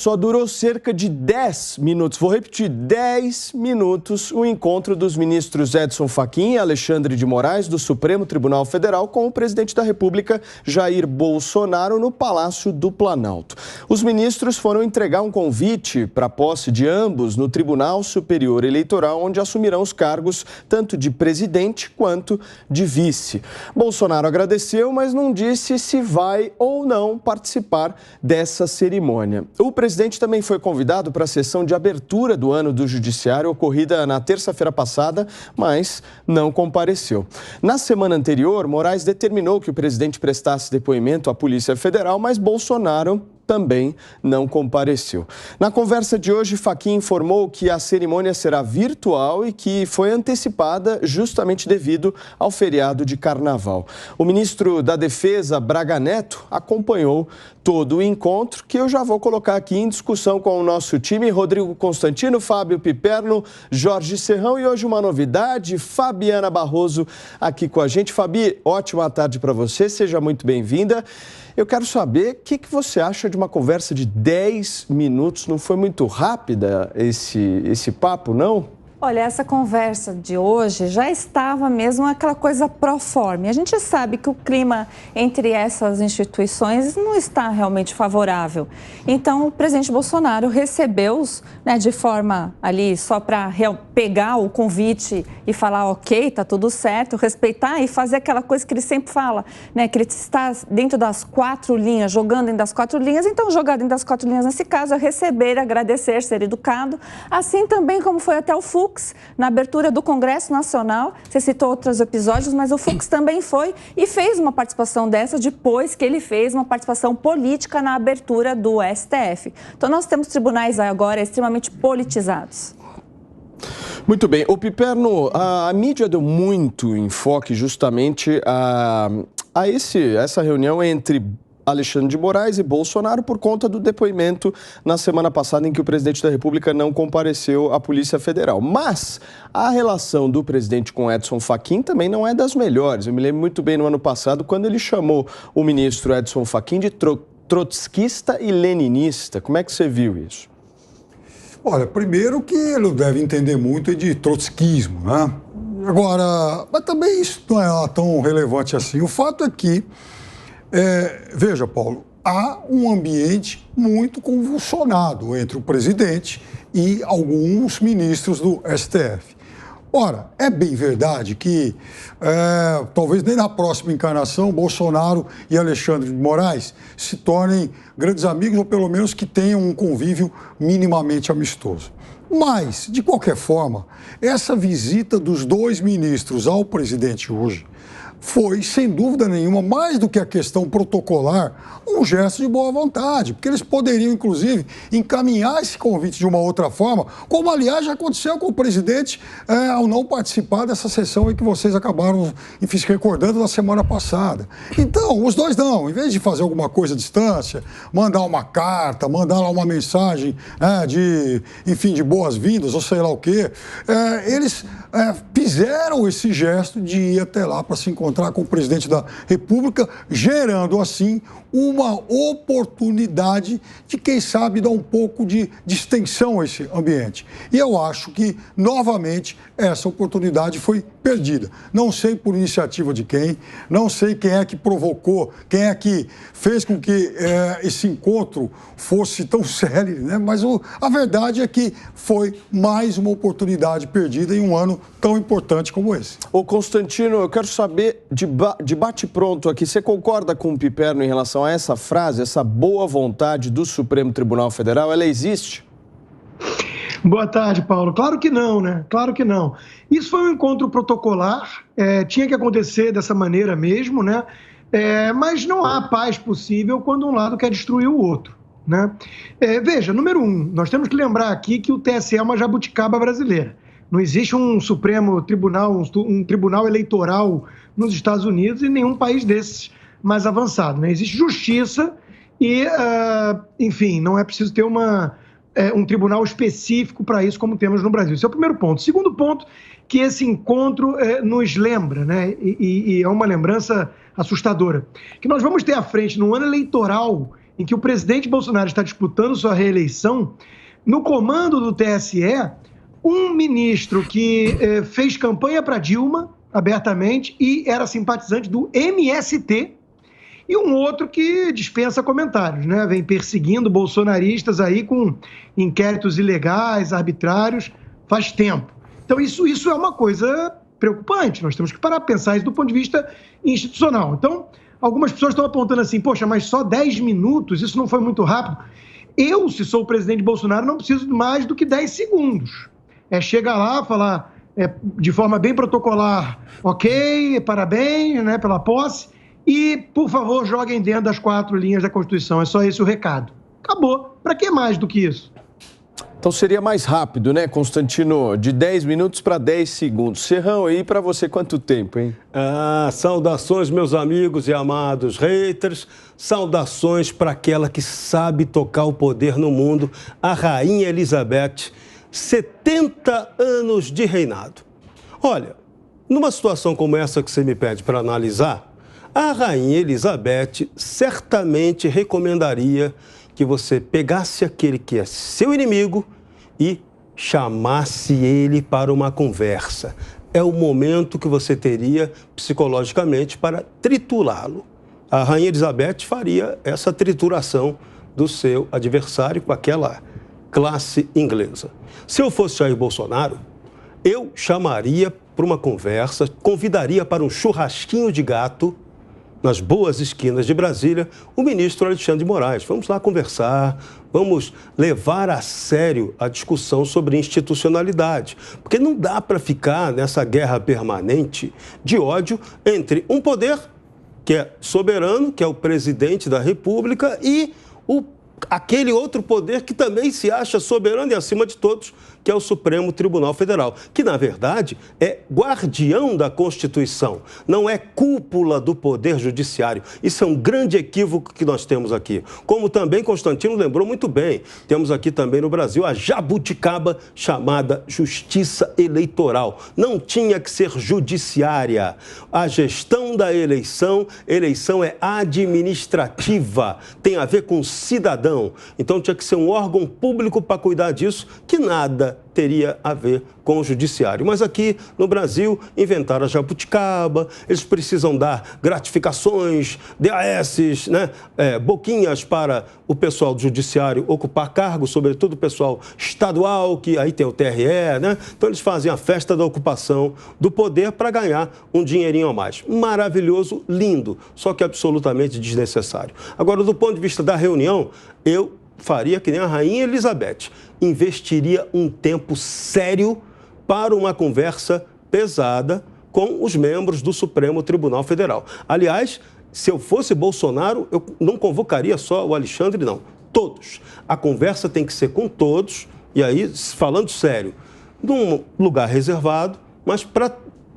Só durou cerca de 10 minutos, vou repetir, 10 minutos, o encontro dos ministros Edson Fachin e Alexandre de Moraes, do Supremo Tribunal Federal, com o presidente da República, Jair Bolsonaro, no Palácio do Planalto. Os ministros foram entregar um convite para a posse de ambos no Tribunal Superior Eleitoral, onde assumirão os cargos tanto de presidente quanto de vice. Bolsonaro agradeceu, mas não disse se vai ou não participar dessa cerimônia. O presidente também foi convidado para a sessão de abertura do ano do Judiciário, ocorrida na terça-feira passada, mas não compareceu. Na semana anterior, Moraes determinou que o presidente prestasse depoimento à Polícia Federal, mas Bolsonaro também não compareceu. Na conversa de hoje, Fachin informou que a cerimônia será virtual e que foi antecipada justamente devido ao feriado de Carnaval. O ministro da Defesa, Braga Neto, acompanhou todo o encontro, que eu já vou colocar aqui em discussão com o nosso time: Rodrigo Constantino, Fábio Piperno, Jorge Serrão e hoje uma novidade, Fabiana Barroso aqui com a gente. Fabi, ótima tarde para você, seja muito bem-vinda. Eu quero saber o que você acha de uma conversa de 10 minutos. Não foi muito rápida esse papo, não? Olha, essa conversa de hoje já estava mesmo aquela coisa proforme. A gente sabe que o clima entre essas instituições não está realmente favorável. Então, o presidente Bolsonaro recebeu-os, né, de forma ali só para pegar o convite e falar ok, está tudo certo, respeitar e fazer aquela coisa que ele sempre fala, né, que ele está dentro das 4 linhas, jogando dentro das 4 linhas. Então, jogar dentro das 4 linhas, nesse caso, é receber, agradecer, ser educado, assim também como foi até o Fux, na abertura do Congresso Nacional. Você citou outros episódios, mas o Fux também foi e fez uma participação dessa depois que ele fez uma participação política na abertura do STF. Então, nós temos tribunais agora extremamente politizados. Muito bem. O Piperno, a mídia deu muito enfoque justamente a essa reunião entre Alexandre de Moraes e Bolsonaro por conta do depoimento na semana passada em que o presidente da República não compareceu à Polícia Federal. Mas a relação do presidente com Edson Fachin também não é das melhores. Eu me lembro muito bem no ano passado quando ele chamou o ministro Edson Fachin de trotskista e leninista. Como é que você viu isso? Olha, primeiro que ele não deve entender muito de trotskismo, né? Agora, mas também isso não é tão relevante assim. O fato é que veja, Paulo, há um ambiente muito convulsionado entre o presidente e alguns ministros do STF. Ora, é bem verdade que talvez nem na próxima encarnação Bolsonaro e Alexandre de Moraes se tornem grandes amigos, ou pelo menos que tenham um convívio minimamente amistoso. Mas, de qualquer forma, essa visita dos dois ministros ao presidente hoje foi, sem dúvida nenhuma, mais do que a questão protocolar, um gesto de boa vontade, porque eles poderiam, inclusive, encaminhar esse convite de uma outra forma, como, aliás, já aconteceu com o presidente ao não participar dessa sessão em que vocês acabaram, enfim, se recordando na semana passada. Então, os dois não, em vez de fazer alguma coisa à distância, mandar uma carta, mandar lá uma mensagem de boas-vindas, ou sei lá o quê, eles fizeram esse gesto de ir até lá para se encontrar com o presidente da República, gerando, assim, uma oportunidade de, quem sabe, dar um pouco de distensão a esse ambiente. E eu acho que, novamente, essa oportunidade foi perdida. Não sei por iniciativa de quem, não sei quem é que provocou, quem é que fez com que esse encontro fosse tão sério, né? Mas a verdade é que foi mais uma oportunidade perdida em um ano tão importante como esse. Ô Constantino, eu quero saber, de bate-pronto aqui, você concorda com o Piperno em relação a essa frase, essa boa vontade do Supremo Tribunal Federal? Ela existe? Boa tarde, Paulo. Claro que não, né? Claro que não. Isso foi um encontro protocolar, tinha que acontecer dessa maneira mesmo, né? Mas não há paz possível quando um lado quer destruir o outro, né? Veja, número 1, nós temos que lembrar aqui que o TSE é uma jabuticaba brasileira. Não existe um Supremo Tribunal, um tribunal eleitoral nos Estados Unidos e nenhum país desses mais avançado, né? Existe justiça e, enfim, não é preciso ter um tribunal específico para isso, como temos no Brasil. Esse é o primeiro ponto. Segundo ponto, que esse encontro nos lembra, né? E é uma lembrança assustadora, que nós vamos ter à frente, num ano eleitoral, em que o presidente Bolsonaro está disputando sua reeleição, no comando do TSE, um ministro que fez campanha para Dilma abertamente e era simpatizante do MST, e um outro que dispensa comentários, né? Vem perseguindo bolsonaristas aí com inquéritos ilegais, arbitrários, faz tempo. Então, isso é uma coisa preocupante. Nós temos que parar para pensar isso do ponto de vista institucional. Então, algumas pessoas estão apontando assim, poxa, mas só 10 minutos, isso não foi muito rápido. Eu, se sou o presidente Bolsonaro, não preciso de mais do que 10 segundos. Chega lá, falar de forma bem protocolar, ok, parabéns, né, pela posse, e, por favor, joguem dentro das 4 linhas da Constituição. É só esse o recado. Acabou. Para que mais do que isso? Então seria mais rápido, né, Constantino? De 10 minutos para 10 segundos. Serrão, aí para você quanto tempo, hein? Saudações, meus amigos e amados haters. Saudações para aquela que sabe tocar o poder no mundo, a Rainha Elizabeth. 70 anos de reinado. Olha, numa situação como essa que você me pede para analisar, a Rainha Elizabeth certamente recomendaria que você pegasse aquele que é seu inimigo e chamasse ele para uma conversa. É o momento que você teria psicologicamente para tritulá-lo. A Rainha Elizabeth faria essa trituração do seu adversário com aquela classe inglesa. Se eu fosse Jair Bolsonaro, eu chamaria para uma conversa, convidaria para um churrasquinho de gato nas boas esquinas de Brasília, o ministro Alexandre de Moraes. Vamos lá conversar, vamos levar a sério a discussão sobre institucionalidade. Porque não dá para ficar nessa guerra permanente de ódio entre um poder que é soberano, que é o presidente da República, e aquele outro poder que também se acha soberano e acima de todos, que é o Supremo Tribunal Federal, que, na verdade, é guardião da Constituição, não é cúpula do Poder Judiciário. Isso é um grande equívoco que nós temos aqui. Como também Constantino lembrou muito bem, temos aqui também no Brasil a jabuticaba chamada Justiça Eleitoral. Não tinha que ser judiciária. A gestão da eleição é administrativa, tem a ver com cidadão. Então tinha que ser um órgão público para cuidar disso, que nada teria a ver com o judiciário. Mas aqui no Brasil inventaram a jabuticaba, eles precisam dar gratificações, DAS, né? Boquinhas para o pessoal do judiciário ocupar cargos, sobretudo o pessoal estadual, que aí tem o TRE, né? Então eles fazem a festa da ocupação do poder para ganhar um dinheirinho a mais. Maravilhoso, lindo, só que absolutamente desnecessário. Agora, do ponto de vista da reunião, eu faria que nem a Rainha Elizabeth, investiria um tempo sério para uma conversa pesada com os membros do Supremo Tribunal Federal. Aliás, se eu fosse Bolsonaro, eu não convocaria só o Alexandre, não. Todos. A conversa tem que ser com todos, e aí, falando sério, num lugar reservado, mas para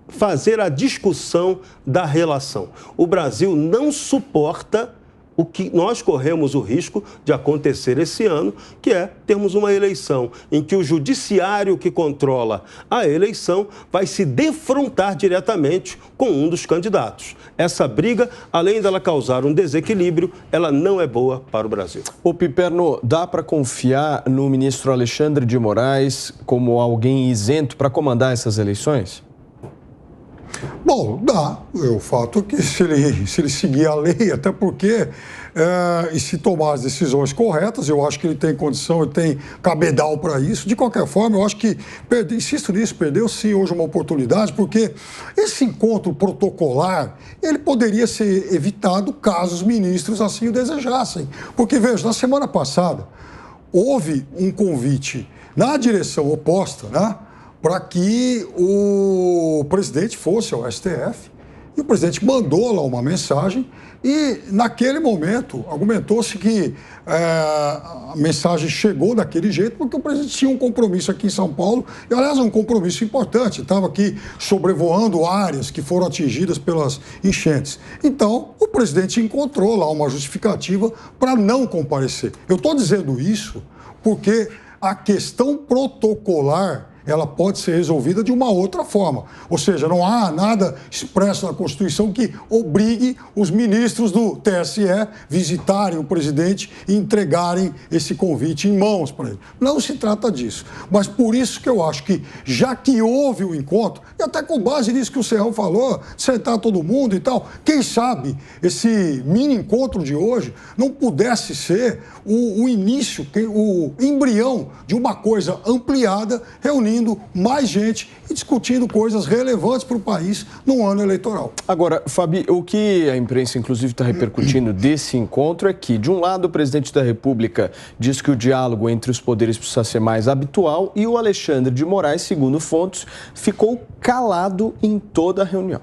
fazer a discussão da relação. O Brasil não suporta o que nós corremos o risco de acontecer esse ano, que é termos uma eleição em que o judiciário que controla a eleição vai se defrontar diretamente com um dos candidatos. Essa briga, além dela causar um desequilíbrio, ela não é boa para o Brasil. Ô Piperno, dá para confiar no ministro Alexandre de Moraes como alguém isento para comandar essas eleições? Bom, dá. O fato é que se ele seguir a lei, até porque, e se tomar as decisões corretas, eu acho que ele tem condição, ele tem cabedal para isso. De qualquer forma, eu acho que, insisto nisso, perdeu sim hoje uma oportunidade, porque esse encontro protocolar, ele poderia ser evitado caso os ministros assim o desejassem. Porque, veja, na semana passada, houve um convite na direção oposta, né? Para que o presidente fosse ao STF, e o presidente mandou lá uma mensagem, e naquele momento argumentou-se que a mensagem chegou daquele jeito porque o presidente tinha um compromisso aqui em São Paulo, e aliás um compromisso importante, estava aqui sobrevoando áreas que foram atingidas pelas enchentes. Então, o presidente encontrou lá uma justificativa para não comparecer. Eu estou dizendo isso porque a questão protocolar ela pode ser resolvida de uma outra forma. Ou seja, não há nada expresso na Constituição que obrigue os ministros do TSE visitarem o presidente e entregarem esse convite em mãos para ele. Não se trata disso. Mas por isso que eu acho que, já que houve o encontro, e até com base nisso que o Serrão falou, sentar todo mundo e tal, quem sabe esse mini encontro de hoje não pudesse ser o início, o embrião de uma coisa ampliada, reunindo mais gente e discutindo coisas relevantes para o país no ano eleitoral. Agora, Fabi, o que a imprensa, inclusive, está repercutindo desse encontro é que, de um lado, o presidente da República diz que o diálogo entre os poderes precisa ser mais habitual e o Alexandre de Moraes, segundo fontes, ficou calado em toda a reunião.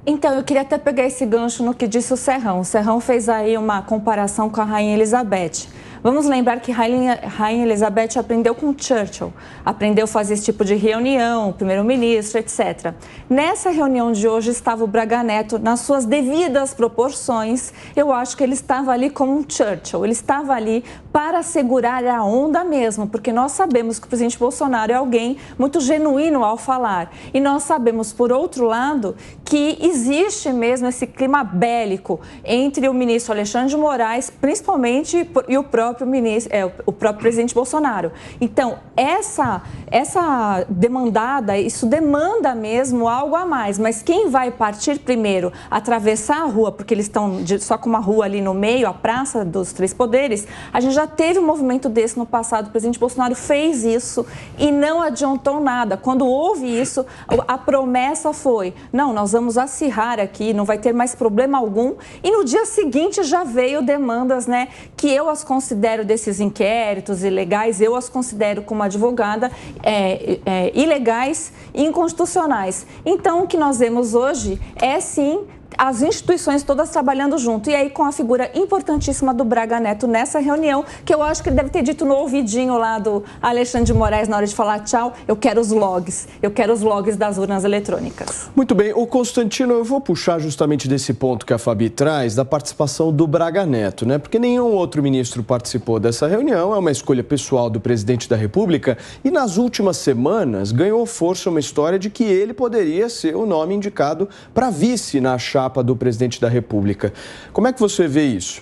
Então, eu queria até pegar esse gancho no que disse o Serrão. O Serrão fez aí uma comparação com a Rainha Elizabeth. Vamos lembrar que Rainha Elizabeth aprendeu com Churchill, aprendeu a fazer esse tipo de reunião, primeiro-ministro, etc. Nessa reunião de hoje estava o Braga Neto nas suas devidas proporções. Eu acho que ele estava ali como um Churchill, ele estava ali para segurar a onda mesmo, porque nós sabemos que o presidente Bolsonaro é alguém muito genuíno ao falar. E nós sabemos, por outro lado, que existe mesmo esse clima bélico entre o ministro Alexandre de Moraes, principalmente, e o próprio presidente Bolsonaro. Então, essa demandada, isso demanda mesmo algo a mais, mas quem vai partir primeiro, atravessar a rua, porque eles estão só com uma rua ali no meio, a Praça dos Três Poderes, a gente já teve um movimento desse no passado, o presidente Bolsonaro fez isso e não adiantou nada. Quando houve isso, a promessa foi, não, nós vamos acirrar aqui, não vai ter mais problema algum, e no dia seguinte já veio demandas, né, que eu as considero desses inquéritos ilegais, eu as considero como advogada ilegais e inconstitucionais. Então, o que nós vemos hoje é, sim, as instituições todas trabalhando junto. E aí, com a figura importantíssima do Braga Neto nessa reunião, que eu acho que ele deve ter dito no ouvidinho lá do Alexandre de Moraes na hora de falar tchau, eu quero os logs das urnas eletrônicas. Muito bem. O Constantino, eu vou puxar justamente desse ponto que a Fabi traz, da participação do Braga Neto, né? Porque nenhum outro ministro participou dessa reunião, é uma escolha pessoal do presidente da República e nas últimas semanas ganhou força uma história de que ele poderia ser o nome indicado para vice na chapa do presidente da República. Como é que você vê isso?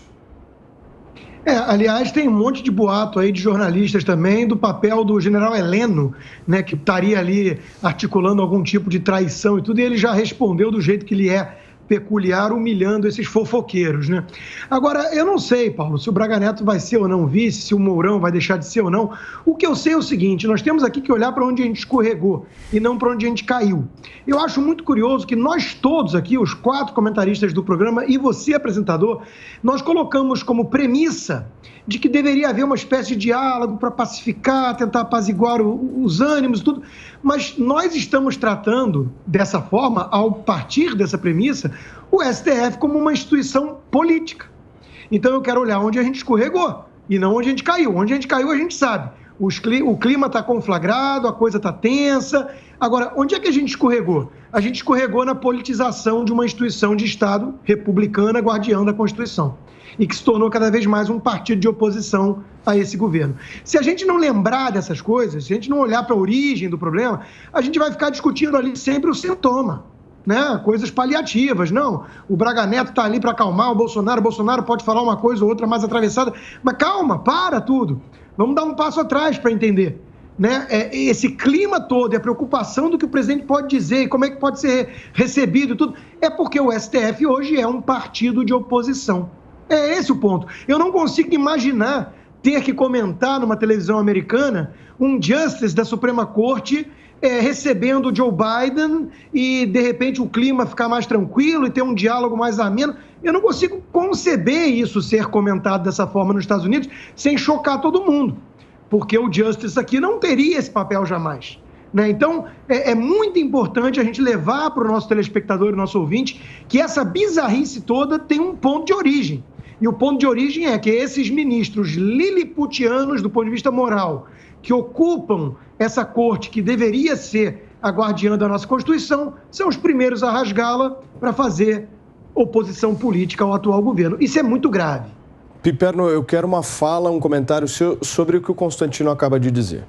Aliás, tem um monte de boato aí de jornalistas também do papel do general Heleno, né, que estaria ali articulando algum tipo de traição e tudo, e ele já respondeu do jeito que ele é peculiar, humilhando esses fofoqueiros, né? Agora, eu não sei, Paulo, se o Braga Neto vai ser ou não vice, se o Mourão vai deixar de ser ou não. O que eu sei é o seguinte, nós temos aqui que olhar para onde a gente escorregou e não para onde a gente caiu. Eu acho muito curioso que nós todos aqui, os 4 comentaristas do programa e você, apresentador, nós colocamos como premissa de que deveria haver uma espécie de diálogo para pacificar, tentar apaziguar os ânimos, tudo. Mas nós estamos tratando dessa forma, ao partir dessa premissa, o STF como uma instituição política. Então eu quero olhar onde a gente escorregou e não onde a gente caiu. Onde a gente caiu a gente sabe. O clima está conflagrado, a coisa está tensa. Agora, onde é que a gente escorregou? A gente escorregou na politização de uma instituição de Estado republicana, guardiã da Constituição, e que se tornou cada vez mais um partido de oposição a esse governo. Se a gente não lembrar dessas coisas, se a gente não olhar para a origem do problema, a gente vai ficar discutindo ali sempre o sintoma, né? Coisas paliativas. Não, o Braga Neto está ali para acalmar o Bolsonaro pode falar uma coisa ou outra mais atravessada, mas calma, para tudo. Vamos dar um passo atrás para entender, né? Esse clima todo e a preocupação do que o presidente pode dizer e como é que pode ser recebido, tudo, é porque o STF hoje é um partido de oposição. É esse o ponto. Eu não consigo imaginar ter que comentar numa televisão americana um justice da Suprema Corte recebendo o Joe Biden e, de repente, o clima ficar mais tranquilo e ter um diálogo mais ameno. Eu não consigo conceber isso ser comentado dessa forma nos Estados Unidos sem chocar todo mundo, porque o justice aqui não teria esse papel jamais, né? Então, é muito importante a gente levar para o nosso telespectador e nosso ouvinte que essa bizarrice toda tem um ponto de origem. E o ponto de origem é que esses ministros liliputianos, do ponto de vista moral, que ocupam essa corte que deveria ser a guardiã da nossa Constituição, são os primeiros a rasgá-la para fazer oposição política ao atual governo. Isso é muito grave. Piperno, eu quero uma fala, um comentário seu sobre o que o Constantino acaba de dizer.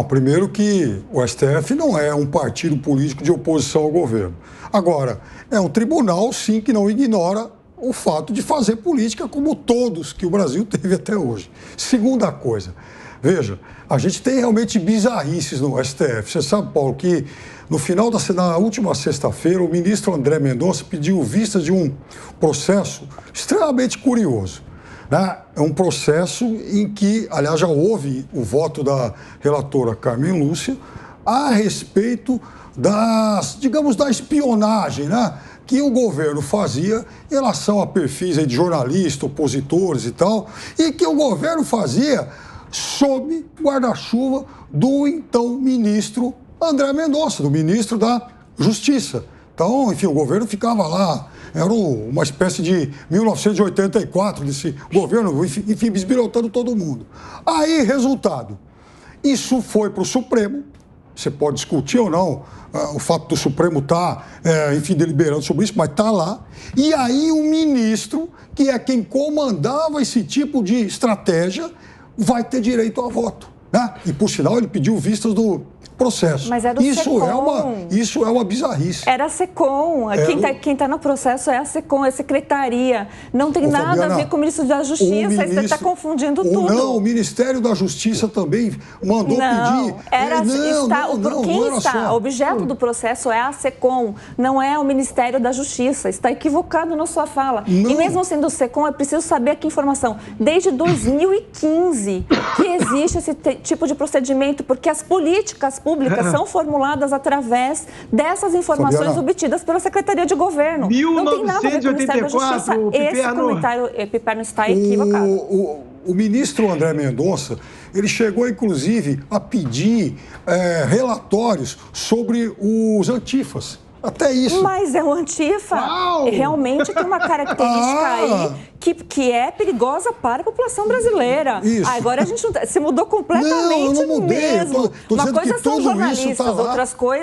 Primeiro que o STF não é um partido político de oposição ao governo. Agora, é um tribunal, sim, que não ignora o fato de fazer política como todos que o Brasil teve até hoje. Segunda coisa, veja, a gente tem realmente bizarrices no STF. Você sabe, Paulo, que na última sexta-feira, o ministro André Mendonça pediu vista de um processo extremamente curioso. É um processo em que, aliás, já houve o voto da relatora Carmen Lúcia a respeito da espionagem, que o governo fazia em relação a perfis de jornalistas, opositores e tal, e que o governo fazia sob guarda-chuva do então ministro André Mendonça, do ministro da Justiça. Então, enfim, o governo ficava lá. Era uma espécie de 1984 desse governo, enfim, bisbilhotando todo mundo. Aí, resultado, isso foi para o Supremo. Você pode discutir ou não o fato do Supremo estar, deliberando sobre isso, mas está lá. E aí o ministro, que é quem comandava esse tipo de estratégia, vai ter direito a voto. E, por sinal, ele pediu vistas do processo. Mas era o SECOM. Isso é uma bizarrice. Era a SECOM. Quem está no processo é a SECOM, é a secretaria. Não tem nada Fabiana, a ver com o ministro da Justiça. Você está confundindo tudo. Não, o Ministério da Justiça também mandou pedir. O objeto do processo é a SECOM, não é o Ministério da Justiça. Está equivocado na sua fala. Não. E mesmo sendo o SECOM, é preciso saber aqui a informação. Desde 2015 que existe esse tipo de procedimento, porque as políticas públicas são formuladas através dessas informações obtidas pela Secretaria de Governo. 1984, não tem nada a ver com o Ministério da Justiça. Esse comentário, Piperno, está equivocado. O ministro André Mendonça, ele chegou, inclusive, a pedir relatórios sobre os antifas. Até isso. Mas é um antifa. Realmente tem uma característica aí que é perigosa para a população brasileira. Isso. Agora a gente se mudou completamente. Não mudei. Mesmo. Tô uma coisa que são jornalistas,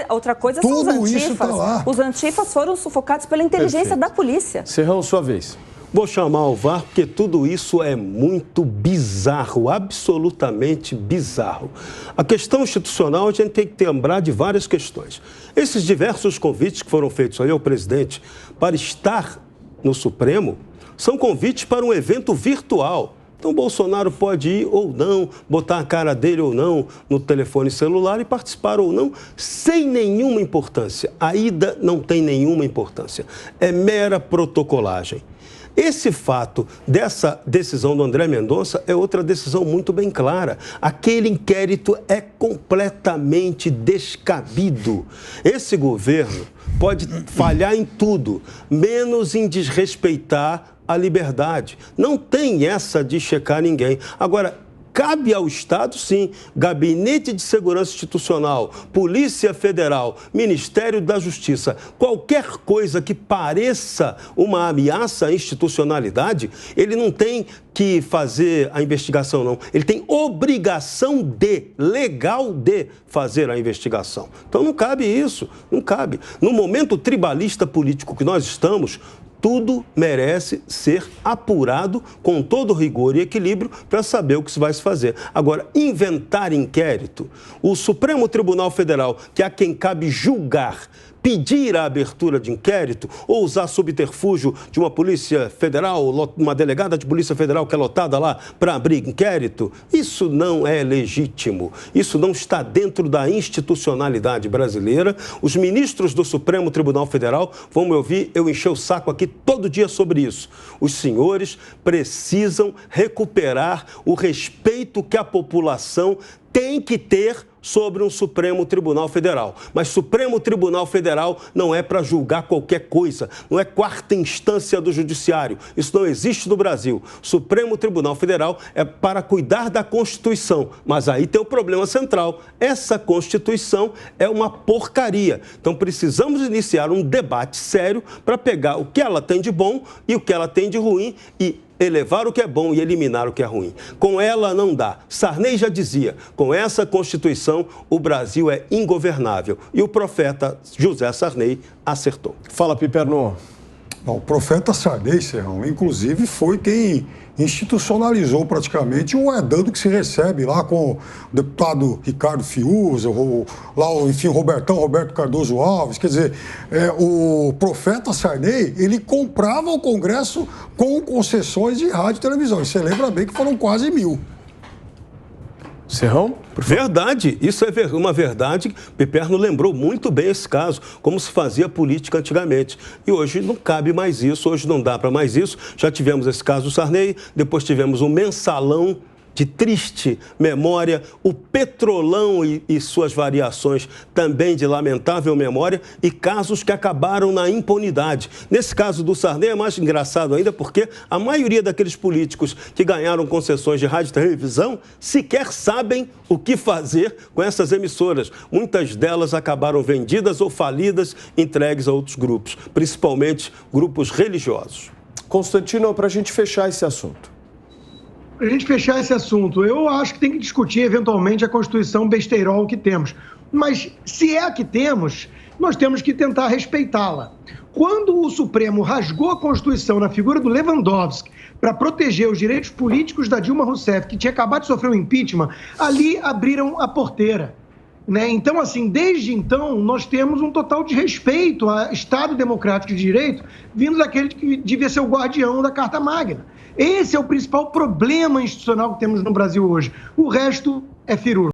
outra coisa são os antifas. Os antifas foram sufocados pela inteligência da polícia. Serrão, sua vez. Vou chamar o VAR porque tudo isso é muito bizarro, absolutamente bizarro. A questão institucional, a gente tem que lembrar de várias questões. Esses diversos convites que foram feitos aí ao presidente para estar no Supremo são convites para um evento virtual. Então, Bolsonaro pode ir ou não, botar a cara dele ou não no telefone celular e participar ou não, sem nenhuma importância. A ida não tem nenhuma importância. É mera protocolagem. Esse fato dessa decisão do André Mendonça é outra decisão muito bem clara. Aquele inquérito é completamente descabido. Esse governo pode falhar em tudo, menos em desrespeitar a liberdade. Não tem essa de checar ninguém. Agora, cabe ao Estado, sim, Gabinete de Segurança Institucional, Polícia Federal, Ministério da Justiça, qualquer coisa que pareça uma ameaça à institucionalidade, ele não tem que fazer a investigação, não. Ele tem obrigação legal de fazer a investigação. Então não cabe isso, não cabe. No momento tribalista político que nós estamos, tudo merece ser apurado com todo rigor e equilíbrio para saber o que se vai se fazer. Agora, inventar inquérito, o Supremo Tribunal Federal, que é a quem cabe julgar, pedir a abertura de inquérito ou usar subterfúgio de uma polícia federal, uma delegada de polícia federal que é lotada lá para abrir inquérito, isso não é legítimo. Isso não está dentro da institucionalidade brasileira. Os ministros do Supremo Tribunal Federal vão me ouvir eu encher o saco aqui todo dia sobre isso. Os senhores precisam recuperar o respeito que a população tem que ter sobre um Supremo Tribunal Federal. Mas Supremo Tribunal Federal não é para julgar qualquer coisa, não é quarta instância do judiciário. Isso não existe no Brasil. Supremo Tribunal Federal é para cuidar da Constituição, mas aí tem o problema central. Essa Constituição é uma porcaria. Então precisamos iniciar um debate sério para pegar o que ela tem de bom e o que ela tem de ruim e elevar o que é bom e eliminar o que é ruim. Com ela não dá. Sarney já dizia, com essa Constituição o Brasil é ingovernável. E o profeta José Sarney acertou. Fala, Piperno. O profeta Sarney, Serrão, inclusive, foi quem institucionalizou praticamente o edando que se recebe lá com o deputado Ricardo Fiuza, enfim, Roberto Cardoso Alves. Quer dizer, o profeta Sarney, ele comprava o Congresso com concessões de rádio e televisão. E você lembra bem que foram quase 1.000. Serrão? Verdade, isso é uma verdade. Piperno lembrou muito bem esse caso, como se fazia política antigamente. E hoje não cabe mais isso, hoje não dá para mais isso. Já tivemos esse caso do Sarney, depois tivemos o mensalão de triste memória, o petrolão e suas variações também de lamentável memória e casos que acabaram na impunidade. Nesse caso do Sarney é mais engraçado ainda porque a maioria daqueles políticos que ganharam concessões de rádio e televisão sequer sabem o que fazer com essas emissoras. Muitas delas acabaram vendidas ou falidas, entregues a outros grupos, principalmente grupos religiosos. Constantino, para a gente fechar esse assunto. Para a gente fechar esse assunto, eu acho que tem que discutir eventualmente a Constituição besteirol que temos. Mas se é a que temos, nós temos que tentar respeitá-la. Quando o Supremo rasgou a Constituição na figura do Lewandowski para proteger os direitos políticos da Dilma Rousseff, que tinha acabado de sofrer um impeachment, ali abriram a porteira. Então, assim, desde então, nós temos um total desrespeito ao Estado Democrático de Direito, vindo daquele que devia ser o guardião da Carta Magna. Esse é o principal problema institucional que temos no Brasil hoje. O resto é firula.